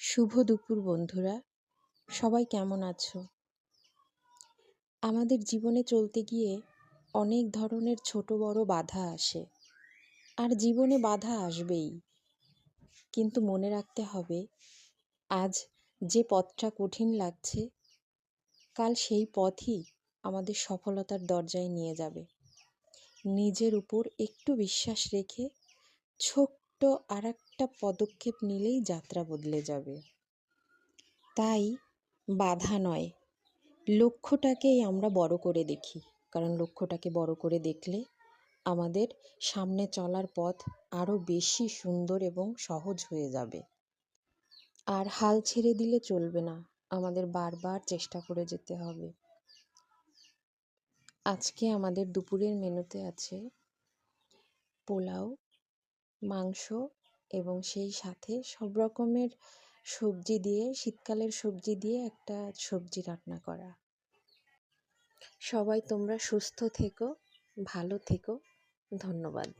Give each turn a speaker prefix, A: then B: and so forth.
A: শুভ দুপুর বন্ধুরা, সবাই কেমন আছো? আমাদের জীবনে চলতে গিয়ে অনেক ধরনের ছোট বড় বাধা আসে, আর জীবনে বাধা আসবেই। কিন্তু মনে রাখতে হবে, আজ যে পথটা কঠিন লাগছে, কাল সেই পথই আমাদের সফলতার দরজায় নিয়ে যাবে। নিজের উপর একটু বিশ্বাস রেখে ছোট্ট আর একটা পদক্ষেপ নিলেই যাত্রা বদলে যাবে। তাই বাধা নয়, লক্ষ্যটাকেই আমরা বড় করে দেখি, কারণ লক্ষ্যটাকে বড় করে দেখলে আমাদের সামনে চলার পথ আরও বেশি সুন্দর এবং সহজ হয়ে যাবে। আর হাল ছেড়ে দিলে চলবে না, আমাদের বারবার চেষ্টা করে যেতে হবে। আজকে আমাদের দুপুরের মেনুতে আছে পোলাও, মাংস এবং সেই সাথে সব রকমের সবজি দিয়ে, শীতকালের সবজি দিয়ে একটা সবজি রান্না করা। সবাই তোমরা সুস্থ থেকো, ভালো থেকো। ধন্যবাদ।